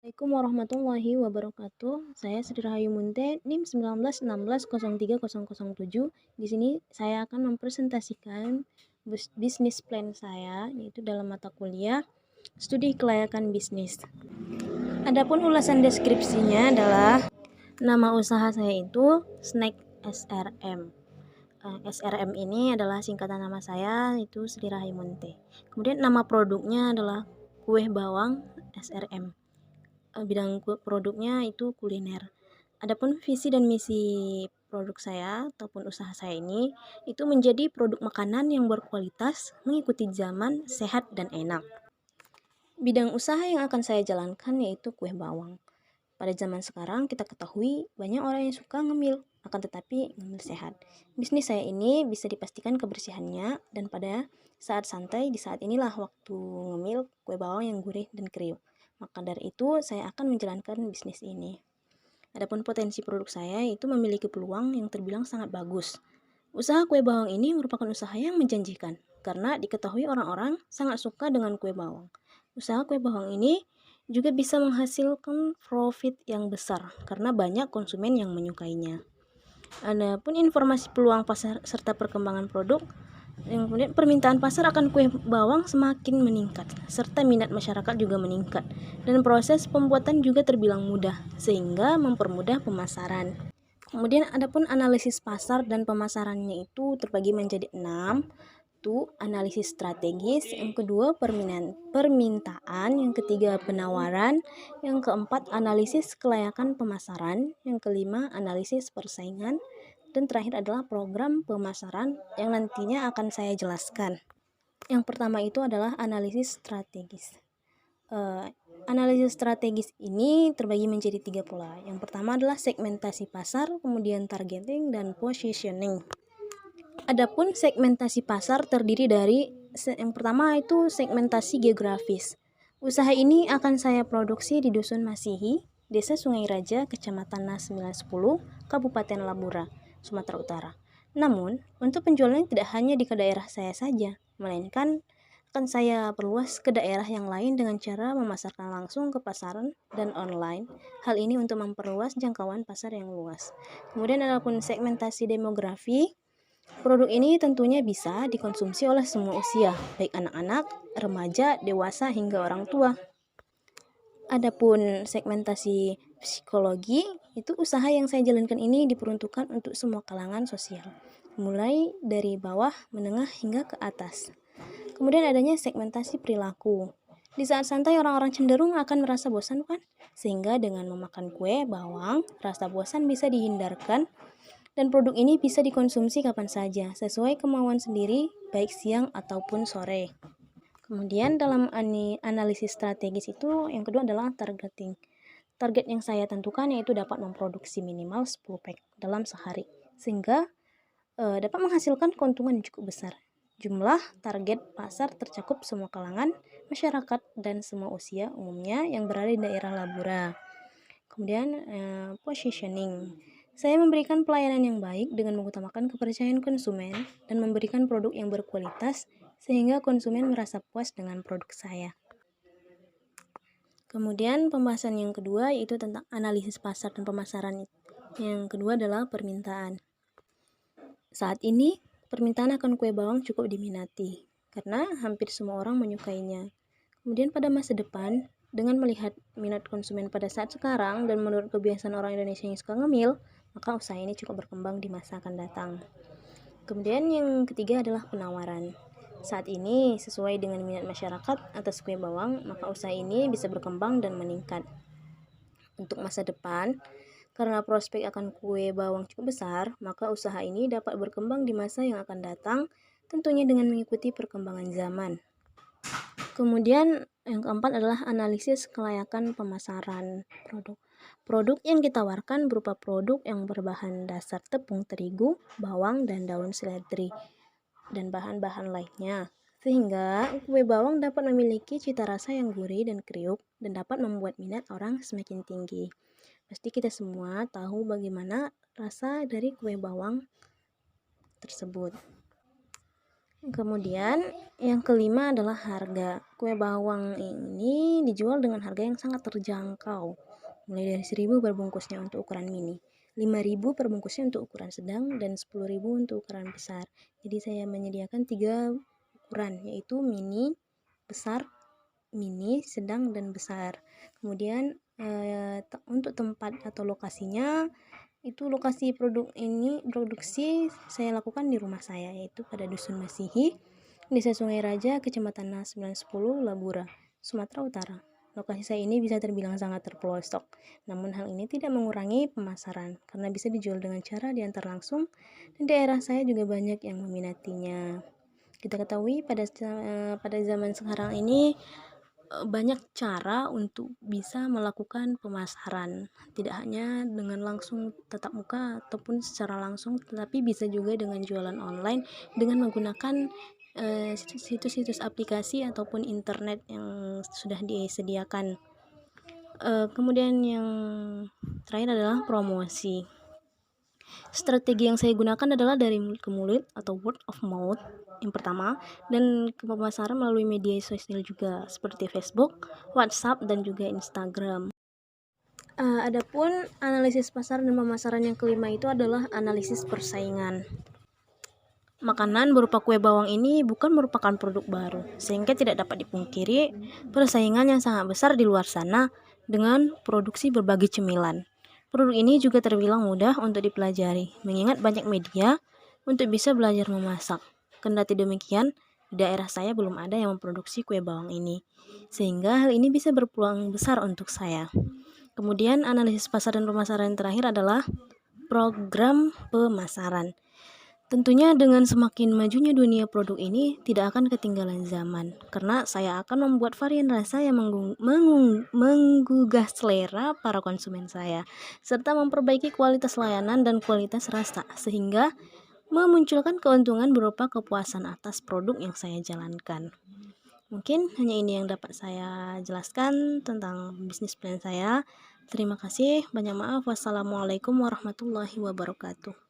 Assalamualaikum warahmatullahi wabarakatuh. Saya Sri Rahayu Munte, NIM 1916030007. Di sini saya akan mempresentasikan bisnis plan saya, yaitu dalam mata kuliah Studi Kelayakan Bisnis. Adapun ulasan deskripsinya adalah nama usaha saya itu Snack SRM. SRM ini adalah singkatan nama saya, itu Sri Rahayu Munte. Kemudian nama produknya adalah kue bawang SRM. Bidang produknya itu kuliner. Adapun visi dan misi produk saya ataupun usaha saya ini itu menjadi produk makanan yang berkualitas, mengikuti zaman, sehat dan enak. Bidang usaha yang akan saya jalankan yaitu kue bawang. Pada zaman sekarang kita ketahui banyak orang yang suka ngemil, akan tetapi ngemil sehat. Bisnis saya ini bisa dipastikan kebersihannya dan pada saat santai di saat inilah waktu ngemil kue bawang yang gurih dan kriuk. Maka dari itu saya akan menjalankan bisnis ini. Adapun potensi produk saya itu memiliki peluang yang terbilang sangat bagus. Usaha kue bawang ini merupakan usaha yang menjanjikan karena diketahui orang-orang sangat suka dengan kue bawang. Usaha kue bawang ini juga bisa menghasilkan profit yang besar karena banyak konsumen yang menyukainya. Adapun informasi peluang pasar serta perkembangan produk, yang kemudian permintaan pasar akan kue bawang semakin meningkat serta minat masyarakat juga meningkat dan proses pembuatan juga terbilang mudah sehingga mempermudah pemasaran. Kemudian adapun analisis pasar dan pemasarannya itu terbagi menjadi 6. Itu analisis strategis, yang kedua permintaan, yang ketiga penawaran, yang keempat analisis kelayakan pemasaran, yang kelima analisis persaingan, dan terakhir adalah program pemasaran yang nantinya akan saya jelaskan. Yang pertama itu adalah analisis strategis. Analisis strategis ini terbagi menjadi 3 pola. Yang pertama adalah segmentasi pasar, kemudian targeting, dan positioning. Adapun segmentasi pasar terdiri dari yang pertama itu segmentasi geografis. Usaha ini akan saya produksi di Dusun Masihi, Desa Sungai Raja, Kecamatan Nas 910, Kabupaten Labura, Sumatera Utara. Namun, untuk penjualan tidak hanya di daerah saya saja, melainkan akan saya perluas ke daerah yang lain dengan cara memasarkan langsung ke pasaran dan online. Hal ini untuk memperluas jangkauan pasar yang luas. Kemudian adapun segmentasi demografi, produk ini tentunya bisa dikonsumsi oleh semua usia, baik anak-anak, remaja, dewasa, hingga orang tua. Adapun segmentasi psikologi, itu usaha yang saya jalankan ini diperuntukkan untuk semua kalangan sosial, mulai dari bawah, menengah, hingga ke atas. Kemudian adanya segmentasi perilaku. Di saat santai orang-orang cenderung akan merasa bosan kan? Sehingga dengan memakan kue bawang, rasa bosan bisa dihindarkan dan produk ini bisa dikonsumsi kapan saja, sesuai kemauan sendiri, baik siang ataupun sore. Kemudian dalam analisis strategis itu yang kedua adalah targeting. Target yang saya tentukan yaitu dapat memproduksi minimal 10 pack dalam sehari, sehingga dapat menghasilkan keuntungan yang cukup besar. Jumlah target pasar tercakup semua kalangan, masyarakat, dan semua usia umumnya yang berada di daerah Labura. Kemudian positioning. Saya memberikan pelayanan yang baik dengan mengutamakan kepercayaan konsumen dan memberikan produk yang berkualitas sehingga konsumen merasa puas dengan produk saya. Kemudian pembahasan yang kedua yaitu tentang analisis pasar dan pemasaran. Yang kedua adalah permintaan. Saat ini permintaan akan kue bawang cukup diminati karena hampir semua orang menyukainya. Kemudian pada masa depan, dengan melihat minat konsumen pada saat sekarang dan menurut kebiasaan orang Indonesia yang suka ngemil, maka usaha ini cukup berkembang di masa akan datang. Kemudian yang ketiga adalah penawaran. Saat ini sesuai dengan minat masyarakat atas kue bawang, maka usaha ini bisa berkembang dan meningkat. Untuk masa depan, karena prospek akan kue bawang cukup besar, maka usaha ini dapat berkembang di masa yang akan datang, tentunya dengan mengikuti perkembangan zaman. Kemudian yang keempat adalah analisis kelayakan pemasaran produk. Produk yang ditawarkan berupa produk yang berbahan dasar tepung terigu, bawang, dan daun seledri, dan bahan-bahan lainnya. Sehingga kue bawang dapat memiliki cita rasa yang gurih dan kriuk dan dapat membuat minat orang semakin tinggi. Pasti kita semua tahu bagaimana rasa dari kue bawang tersebut. Kemudian yang kelima adalah harga. Kue bawang ini dijual dengan harga yang sangat terjangkau, mulai dari 1.000 per bungkusnya untuk ukuran mini, 5.000 per bungkusnya untuk ukuran sedang, dan 10.000 untuk ukuran besar. Jadi saya menyediakan 3 ukuran, yaitu mini, besar, mini, sedang, dan besar. Kemudian untuk tempat atau lokasinya, itu lokasi produksi saya lakukan di rumah saya, yaitu pada Dusun Masihi, Desa Sungai Raja, Kecamatan Nas 910, Labura, Sumatera Utara. Lokasi saya ini bisa terbilang sangat terpelosok, namun hal ini tidak mengurangi pemasaran karena bisa dijual dengan cara diantar langsung, dan daerah saya juga banyak yang meminatinya. Kita ketahui pada zaman sekarang ini banyak cara untuk bisa melakukan pemasaran, tidak hanya dengan langsung tatap muka ataupun secara langsung, tetapi bisa juga dengan jualan online dengan menggunakan situs-situs aplikasi ataupun internet yang sudah disediakan. Kemudian yang terakhir adalah promosi. Strategi yang saya gunakan adalah dari mulut ke mulut atau word of mouth yang pertama, dan pemasaran melalui media sosial juga seperti Facebook, WhatsApp, dan juga Instagram. Adapun analisis pasar dan pemasaran yang kelima itu adalah analisis persaingan. Makanan berupa kue bawang ini bukan merupakan produk baru, sehingga tidak dapat dipungkiri persaingan yang sangat besar di luar sana dengan produksi berbagai cemilan. Produk ini juga terbilang mudah untuk dipelajari, mengingat banyak media untuk bisa belajar memasak. Kendati demikian, di daerah saya belum ada yang memproduksi kue bawang ini, sehingga hal ini bisa berpeluang besar untuk saya. Kemudian analisis pasar dan pemasaran yang terakhir adalah program pemasaran. Tentunya dengan semakin majunya dunia produk ini tidak akan ketinggalan zaman, karena saya akan membuat varian rasa yang menggugah selera para konsumen saya, serta memperbaiki kualitas layanan dan kualitas rasa, sehingga memunculkan keuntungan berupa kepuasan atas produk yang saya jalankan. Mungkin hanya ini yang dapat saya jelaskan tentang bisnis plan saya. Terima kasih, banyak maaf. Wassalamualaikum warahmatullahi wabarakatuh.